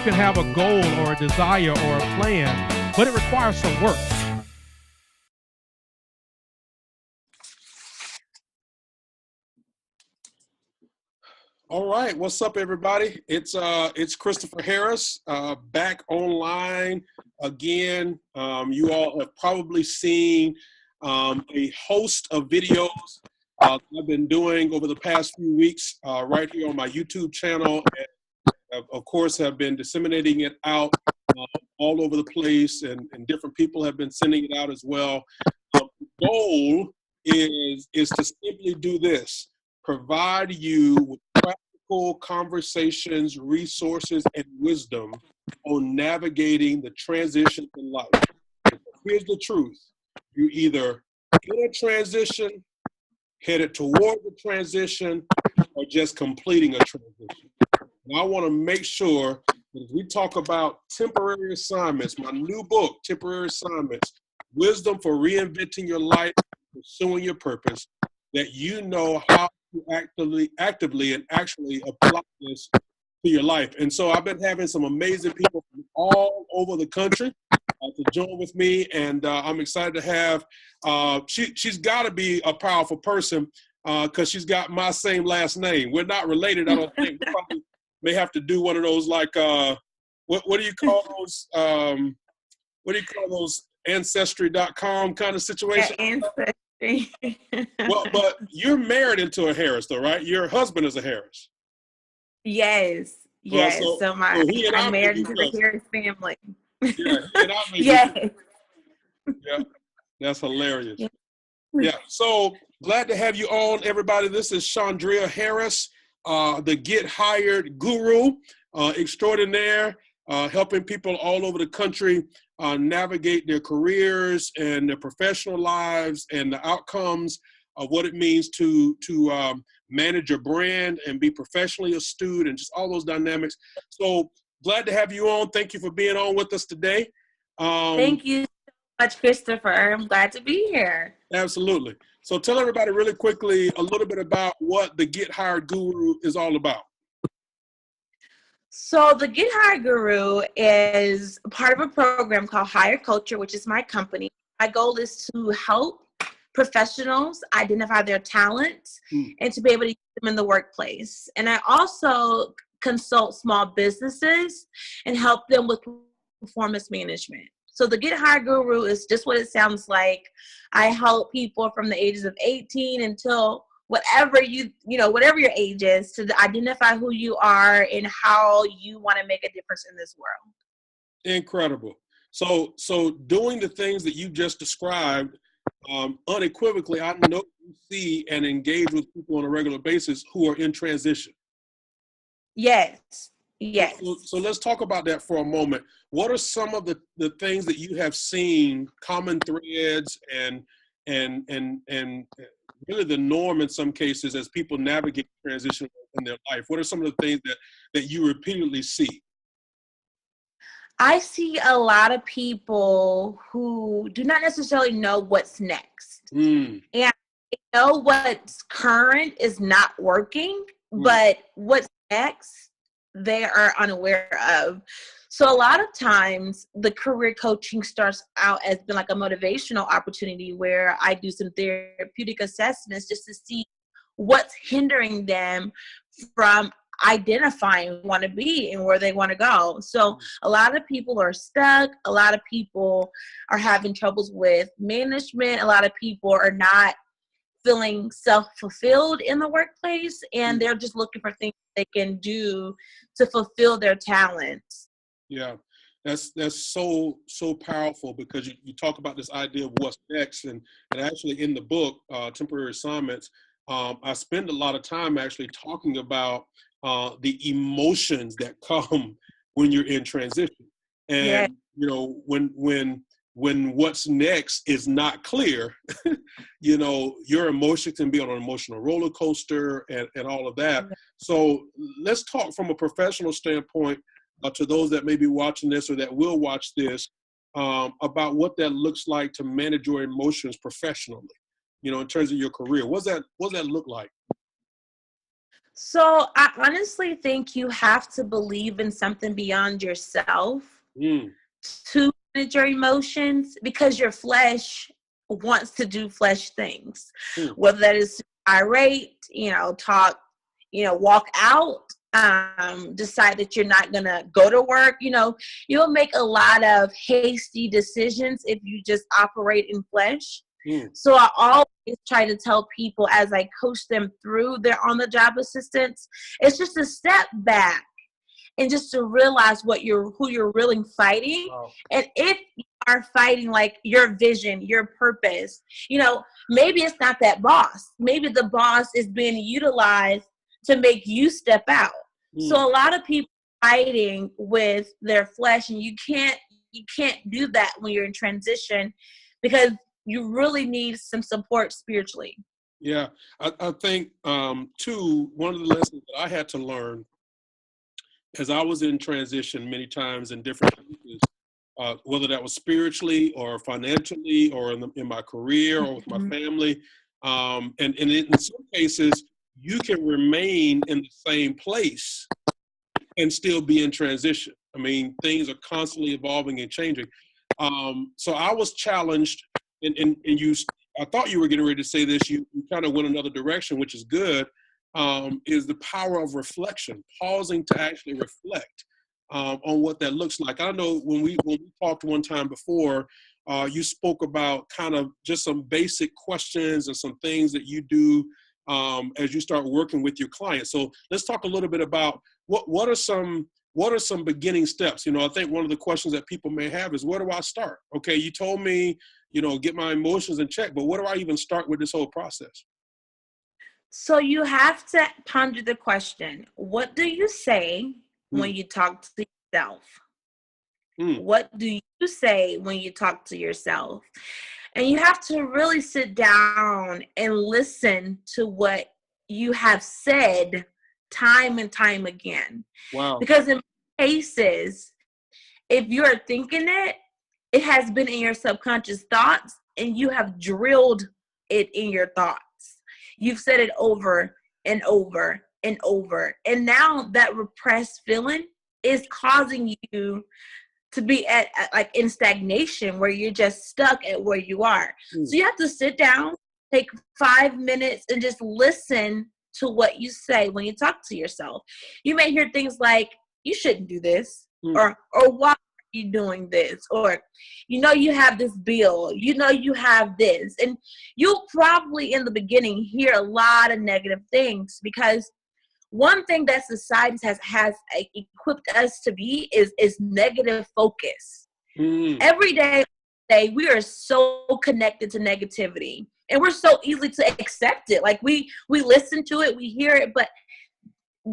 can have a goal or a desire or a plan, but it requires some work. All right, what's up, everybody? It's Christopher Harris, back online again. You all have probably seen a host of videos I've been doing over the past few weeks right here on my YouTube channel, and of course have been disseminating it out all over the place, and different people have been sending it out as well. The goal is to simply do this: provide you with practical conversations, resources, and wisdom on navigating the transition in life. Here's the truth: you either in a transition, headed toward the transition, or just completing a transition. And I want to make sure that as we talk about temporary assignments, my new book, Temporary Assignments, Wisdom for Reinventing Your Life, Pursuing Your Purpose, that you know how to actively and actually apply this to your life. And so I've been having some amazing people from all over the country to join with me, and I'm excited to have, she's got to be a powerful person because she's got my same last name. We're not related, I don't think. We probably may have to do one of those, like, what do you call those, what do you call those, Ancestry.com kind of situation? Ancestry. Well, but you're married into a Harris, though, right? Your husband is a Harris. Yes. Well, So I'm married into the Harris family. Yeah, he and I may Yes. Yeah, that's hilarious. Yeah, so glad to have you on, everybody. This is Chandria Harris, the Get Hired Guru extraordinaire, helping people all over the country navigate their careers and their professional lives and the outcomes of what it means to manage your brand and be professionally astute and just all those dynamics. So glad to have you on. Thank you for being on with us today. Thank you so much, Christopher. I'm glad to be here. Absolutely. So tell everybody really quickly a little bit about what the Get Hired Guru is all about. So the Get Hired Guru is part of a program called Hire Culture, which is my company. My goal is to help professionals identify their talents and to be able to use them in the workplace. And I also consult small businesses and help them with performance management. So the Get Hired Guru is just what it sounds like. I help people from the ages of 18 until whatever whatever your age is, to identify who you are and how you want to make a difference in this world. Incredible. So doing the things that you just described, unequivocally, I know you see and engage with people on a regular basis who are in transition. Yes. So let's talk about that for a moment. What are some of the things that you have seen, common threads and really the norm in some cases as people navigate transition in their life? What are some of the things that you repeatedly see? I see a lot of people who do not necessarily know what's next. And they know what's current is not working, but what's next, they are unaware of. So a lot of times the career coaching starts out as being like a motivational opportunity where I do some therapeutic assessments just to see what's hindering them from identifying who they want to be and where they want to go. So a lot of people are stuck. A lot of people are having troubles with management. A lot of people are not feeling self-fulfilled in the workplace, and they're just looking for things they can do to fulfill their talents. Yeah, that's so powerful, because you talk about this idea of what's next, and actually in the book, Temporary Assignments, I spend a lot of time actually talking about the emotions that come when you're in transition, and when what's next is not clear, your emotions can be on an emotional roller coaster and all of that. So let's talk from a professional standpoint to those that may be watching this or that will watch this about what that looks like to manage your emotions professionally, in terms of your career. What does that look like? So I honestly think you have to believe in something beyond yourself to manage your emotions, because your flesh wants to do flesh things, whether that is irate, talk, walk out, decide that you're not going to go to work. You'll make a lot of hasty decisions if you just operate in flesh. So I always try to tell people as I coach them through their on-the-job assistance, it's just a step back and just to realize who you're really fighting. Wow. And if you are fighting like your vision, your purpose, maybe it's not that boss. Maybe the boss is being utilized to make you step out. So a lot of people fighting with their flesh, and you can't do that when you're in transition, because you really need some support spiritually. Yeah, I think too, one of the lessons that I had to learn as I was in transition many times in different places, whether that was spiritually or financially or in my career or with my family, and in some cases, you can remain in the same place and still be in transition. I mean, things are constantly evolving and changing. So I was challenged, and I thought you were getting ready to say this. You kind of went another direction, which is good. Is the power of reflection, pausing to actually reflect on what that looks like. I know when we talked one time before, you spoke about kind of just some basic questions and some things that you do as you start working with your clients. So let's talk a little bit about what are some beginning steps. I think one of the questions that people may have is, where do I start? Okay, you told me, get my emotions in check, but where do I even start with this whole process? So you have to ponder the question, what do you say when you talk to yourself? What do you say when you talk to yourself? And you have to really sit down and listen to what you have said time and time again. Wow. Because in cases, if you're thinking it has been in your subconscious thoughts, and you have drilled it in your thoughts. You've said it over and over and over. And now that repressed feeling is causing you to be at like in stagnation, where you're just stuck at where you are. So you have to sit down, take 5 minutes, and just listen to what you say when you talk to yourself. You may hear things like, you shouldn't do this, or why are you doing this? Or, you have this bill, you have this. And you'll probably in the beginning hear a lot of negative things, because one thing that society has equipped us to be is negative focus. Every day we are so connected to negativity, and we're so easily to accept it. Like we listen to it, we hear it, but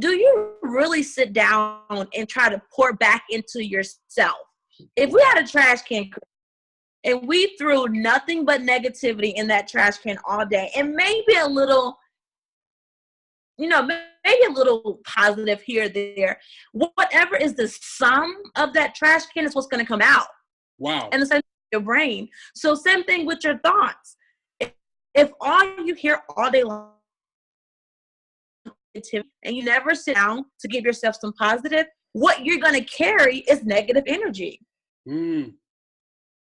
do you really sit down and try to pour back into yourself? If we had a trash can and we threw nothing but negativity in that trash can all day, and maybe a little, maybe a little positive here or there, whatever is the sum of that trash can is what's going to come out. Wow. And the same thing with your brain. So same thing with your thoughts. If all you hear all day long and you never sit down to give yourself some positive, what you're going to carry is negative energy.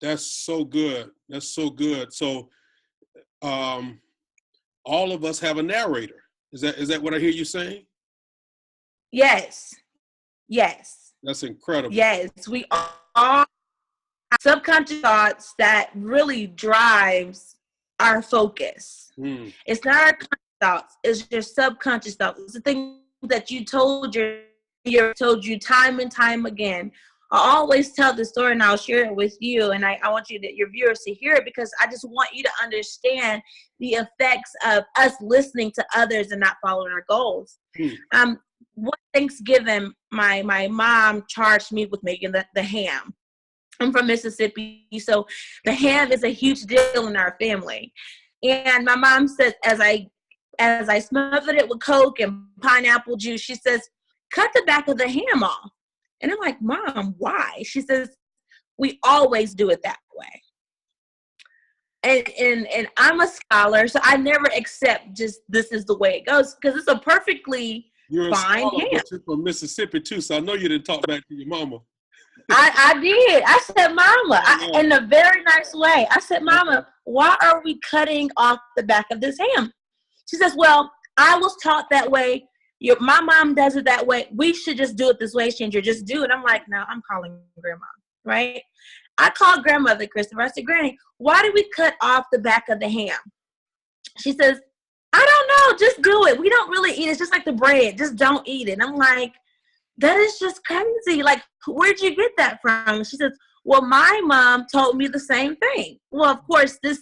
That's so good. That's so good. So all of us have a narrator. Is that what I hear you saying? Yes. That's incredible. Yes, we all have subconscious thoughts that really drives our focus. It's not our conscious thoughts, it's your subconscious thoughts. It's the thing that you told you time and time again. I always tell the story, and I'll share it with you, and I want your viewers to hear it, because I just want you to understand the effects of us listening to others and not following our goals. One Thanksgiving, my mom charged me with making the ham. I'm from Mississippi, so the ham is a huge deal in our family. And my mom says, as I smothered it with Coke and pineapple juice, she says, cut the back of the ham off. And I'm like, Mom, why? She says, we always do it that way. and I'm a scholar, so I never accept just this is the way it goes, because it's a perfectly You're a fine scholar, ham. but you're from Mississippi too, so I know you didn't talk back to your mama. I did. I said, Mama, in a very nice way. I said, Mama, why are we cutting off the back of this ham? She says, well, I was taught that way. My mom does it that way. We should just do it this way, Chandria. Just do it. I'm like, no, I'm calling Grandma, right? I called Grandmother Christopher. I said, Granny, why did we cut off the back of the ham? She says, I don't know. Just do it. We don't really eat it. It's just like the bread. Just don't eat it. And I'm like, that is just crazy. Like, where'd you get that from? She says, well, my mom told me the same thing. Well, of course, this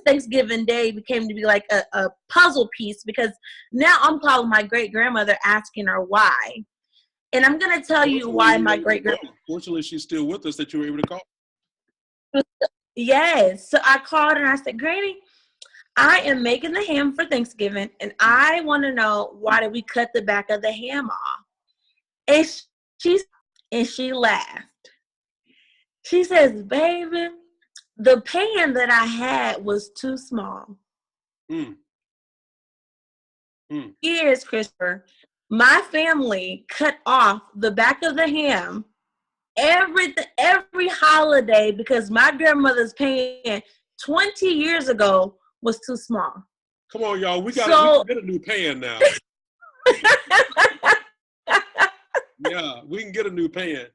Thanksgiving Day became to be like a puzzle piece, because now I'm calling my great-grandmother asking her why. And I'm going to tell you why my great-grandmother. Fortunately, she's still with us that you were able to call. Yes. So I called her and I said, Granny, I am making the ham for Thanksgiving, and I want to know, why did we cut the back of the ham off? And she laughed. She says, baby, the pan that I had was too small. Years, Christopher, my family cut off the back of the ham every holiday because my grandmother's pan 20 years ago was too small. Come on, y'all. We got to get a new pan now. Yeah, we can get a new pan.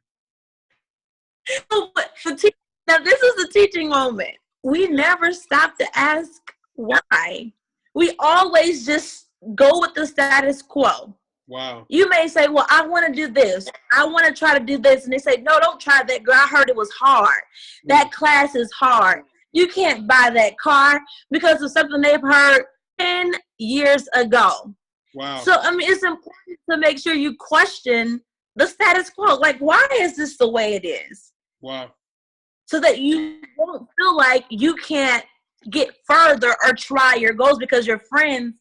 Now, this is the teaching moment. We never stop to ask why. We always just go with the status quo. Wow. You may say, well, I want to do this. I want to try to do this. And they say, no, don't try that, girl. I heard it was hard. That class is hard. You can't buy that car because of something they've heard 10 years ago. Wow. So, I mean, it's important to make sure you question the status quo. Like, why is this the way it is? Wow. So that you won't feel like you can't get further or try your goals because your friends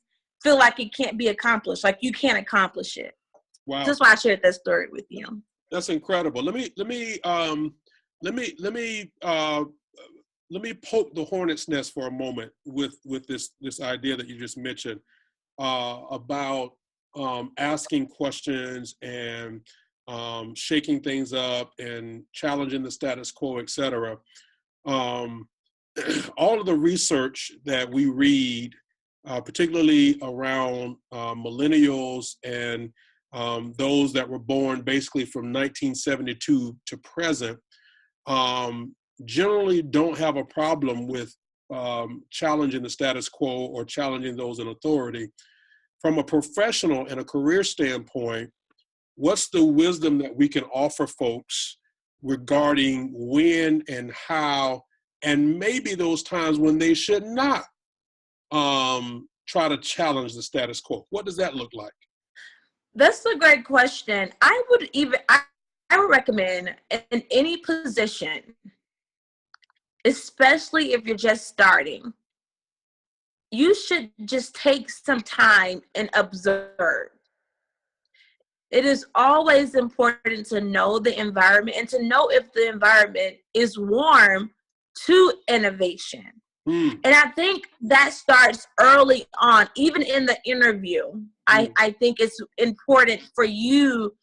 feel like it can't be accomplished. Like you can't accomplish it. Wow. That's why I shared that story with you. That's incredible. Let me poke the hornet's nest for a moment with this idea that you just mentioned about asking questions and shaking things up and challenging the status quo, et cetera. All of the research that we read, particularly around millennials and those that were born basically from 1972 to present, generally don't have a problem with challenging the status quo or challenging those in authority. From a professional and a career standpoint, what's the wisdom that we can offer folks regarding when and how, and maybe those times when they should not try to challenge the status quo? What does that look like? That's a great question. I would recommend in any position, especially if you're just starting, you should just take some time and observe. It is always important to know the environment and to know if the environment is warm to innovation. And I think that starts early on, even in the interview. I think it's important for you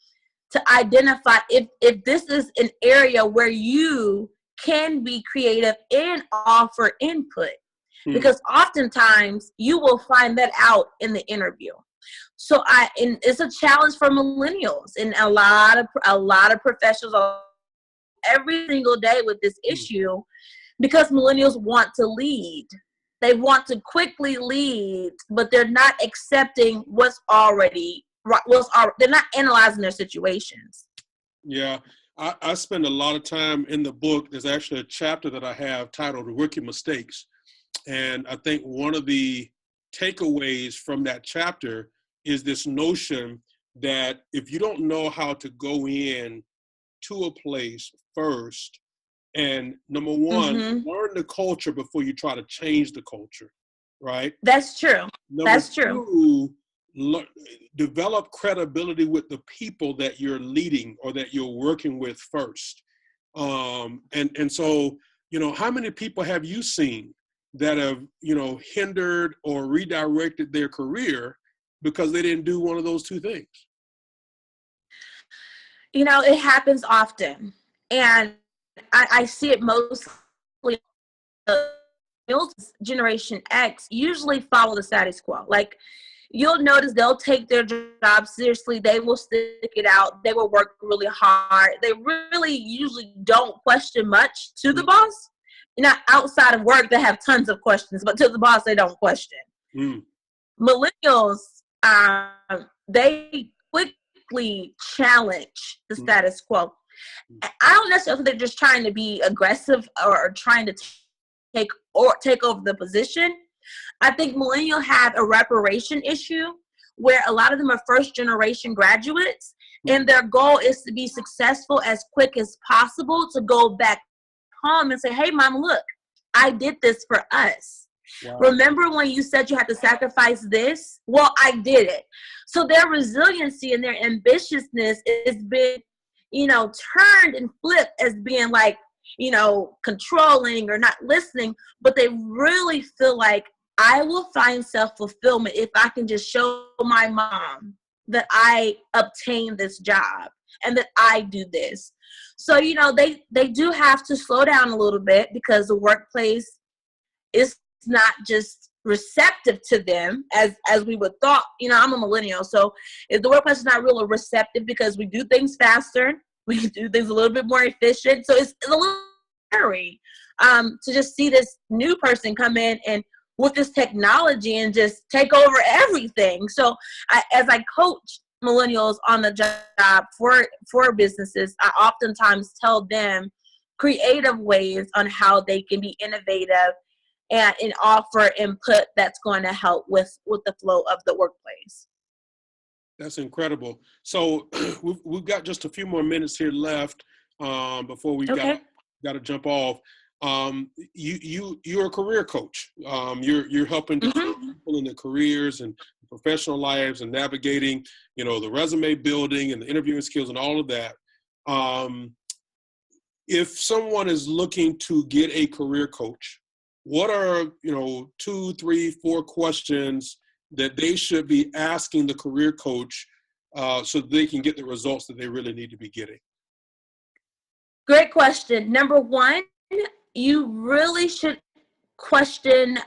to identify if this is an area where you can be creative and offer input. Because oftentimes you will find that out in the interview. So and it's a challenge for millennials and a lot of professionals every single day with this issue, because millennials want to lead. They want to quickly lead, but they're not accepting what's already right. They're not analyzing their situations. Yeah, I spend a lot of time in the book. There's actually a chapter that I have titled Rookie Mistakes. And I think one of the takeaways from that chapter is this notion that if you don't know how to go in to a place first, and number one, learn the culture before you try to change the culture, right? That's true. That's true. Two, develop credibility with the people that you're leading or that you're working with first. And so, how many people have you seen that have, hindered or redirected their career because they didn't do one of those two things? It happens often. And I see it mostly. Generation X usually follow the status quo. Like, you'll notice they'll take their job seriously. They will stick it out. They will work really hard. They really usually don't question much to the boss. Not outside of work, they have tons of questions, but to the boss, they don't question. Millennials, they quickly challenge the status quo. I don't necessarily think they're just trying to be aggressive or trying to take over the position. I think millennials have a reparation issue where a lot of them are first generation graduates, and their goal is to be successful as quick as possible to go back home and say, hey, mom, look, I did this for us. Wow. Remember when you said you had to sacrifice this? Well, I did it. So their resiliency and their ambitiousness is been, turned and flipped as being like, controlling or not listening, but they really feel like I will find self-fulfillment if I can just show my mom that I obtained this job and that I do this. So, they do have to slow down a little bit because the workplace is not just receptive to them as we would thought. I'm a millennial, so if the workplace is not really receptive because we do things faster, we do things a little bit more efficient. So it's a little scary to just see this new person come in and with this technology and just take over everything. So as I coach millennials on the job for businesses, I oftentimes tell them creative ways on how they can be innovative and offer input that's going to help with the flow of the workplace. That's incredible. So we've got just a few more minutes here left before we got to jump off. You're a career coach. You're helping people in their careers and professional lives and navigating, the resume building and the interviewing skills and all of that. If someone is looking to get a career coach, what are 2, 3, 4 questions that they should be asking the career coach so they can get the results that they really need to be getting? Great question. Number one, you really should question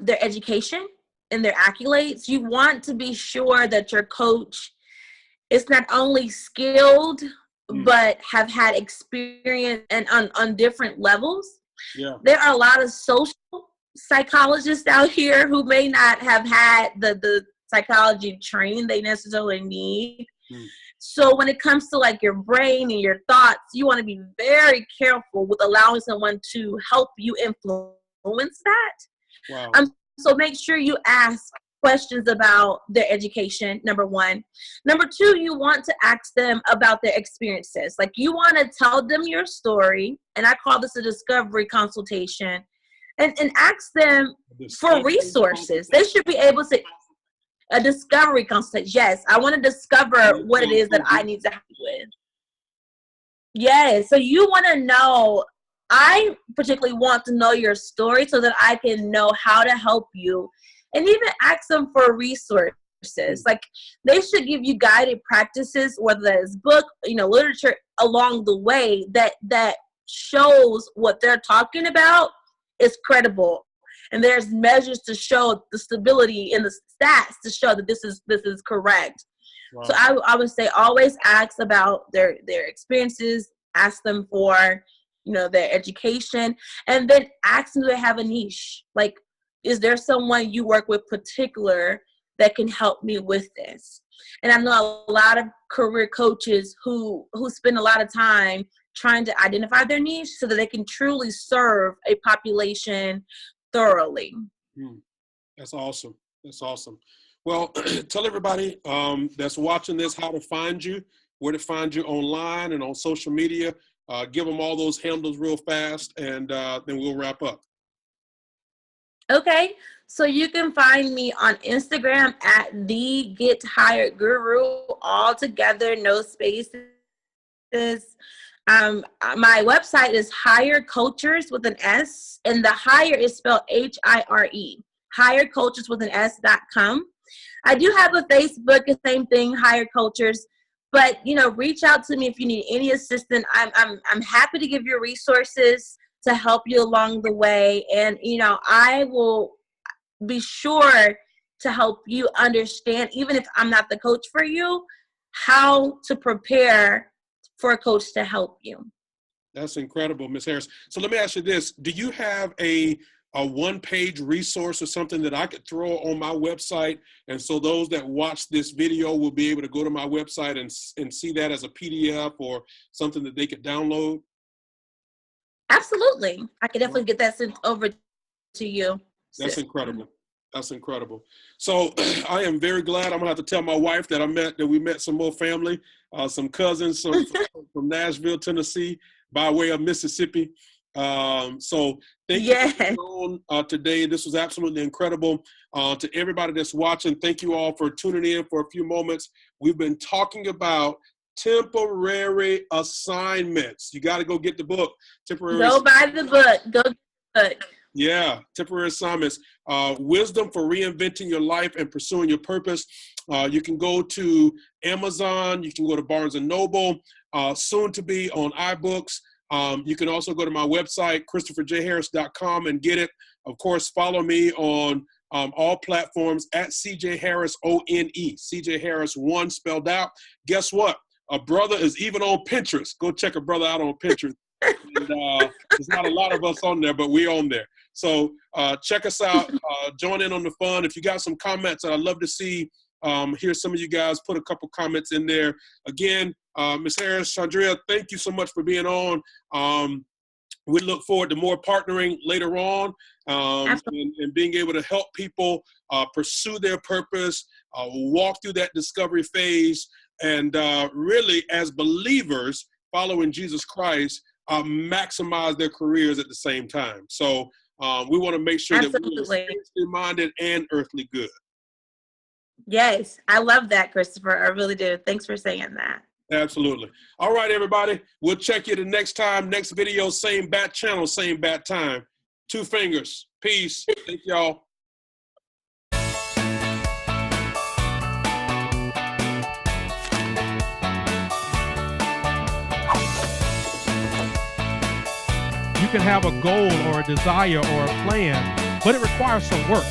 their education and their accolades. You want to be sure that your coach is not only skilled, but have had experience and on different levels. Yeah. There are a lot of social psychologists out here who may not have had the psychology training they necessarily need. So when it comes to like your brain and your thoughts, you want to be very careful with allowing someone to help you influence that. Wow. So make sure you ask questions about their education, number one. Number two, you want to ask them about their experiences. Like, you want to tell them your story, and I call this a discovery consultation, and ask them for resources. They should be able to, a discovery consultation. Yes, I want to discover what it is that I need to help with. Yes, so you want to know, I particularly want to know your story so that I can know how to help you, and even ask them for resources. Like, they should give you guided practices, whether that is book, literature along the way that shows what they're talking about is credible. And there's measures to show the stability in the stats to show that this is correct. Wow. So I would say always ask about their experiences, ask them for, their education, and then ask them, do they have a niche? Like, is there someone you work with particular that can help me with this? And I know a lot of career coaches who spend a lot of time trying to identify their niche so that they can truly serve a population thoroughly. That's awesome. That's awesome. Well, tell everybody that's watching this how to find you, where to find you online and on social media. Give them all those handles real fast, and then we'll wrap up. Okay, so you can find me on Instagram at the Get Hired Guru, all together, no spaces. My website is Hire Cultures with an S, and the hire is spelled HIRE. Hire Cultures with an S.com. I do have a Facebook, the same thing, Hire Cultures. But reach out to me if you need any assistance. I'm happy to give you resources to help you along the way, and I will be sure to help you understand, even if I'm not the coach for you, how to prepare for a coach to help you. That's incredible, Ms. Harris. So let me ask you this. Do you have a one-page resource or something that I could throw on my website? And so those that watch this video will be able to go to my website and see that as a PDF or something that they could download? Absolutely. I can definitely get that sent over to you. That's incredible. That's incredible. So I am very glad. I'm gonna have to tell my wife that we met some more family, some cousins from Nashville, Tennessee, by way of Mississippi. So thank you for being on today. This was absolutely incredible. To everybody that's watching, thank you all for tuning in for a few moments. We've been talking about temporary assignments. You got to go get the book. Go buy the book. Go get the book. Yeah, temporary assignments. Wisdom for reinventing your life and pursuing your purpose. You can go to Amazon. You can go to Barnes & Noble. Soon to be on iBooks. You can also go to my website, ChristopherJHarris.com, and get it. Of course, follow me on all platforms at CJ Harris, ONE. CJ Harris 1 spelled out. Guess what? A brother is even on Pinterest. Go check a brother out on Pinterest. And, there's not a lot of us on there, but we're on there. So check us out. Join in on the fun. If you got some comments, I'd love to see. Hear some of you guys put a couple comments in there. Again, Ms. Harris, Chandria, thank you so much for being on. We look forward to more partnering later on and being able to help people pursue their purpose, walk through that discovery phase, and really, as believers following Jesus Christ, maximize their careers at the same time. So we want to make sure that we're spiritually minded and earthly good. Yes, I love that, Christopher. I really do. Thanks for saying that. Absolutely. All right, everybody. We'll check you the next time. Next video, same bat channel, same bat time. 2 fingers. Peace. Thank y'all. You can have a goal or a desire or a plan, but it requires some work.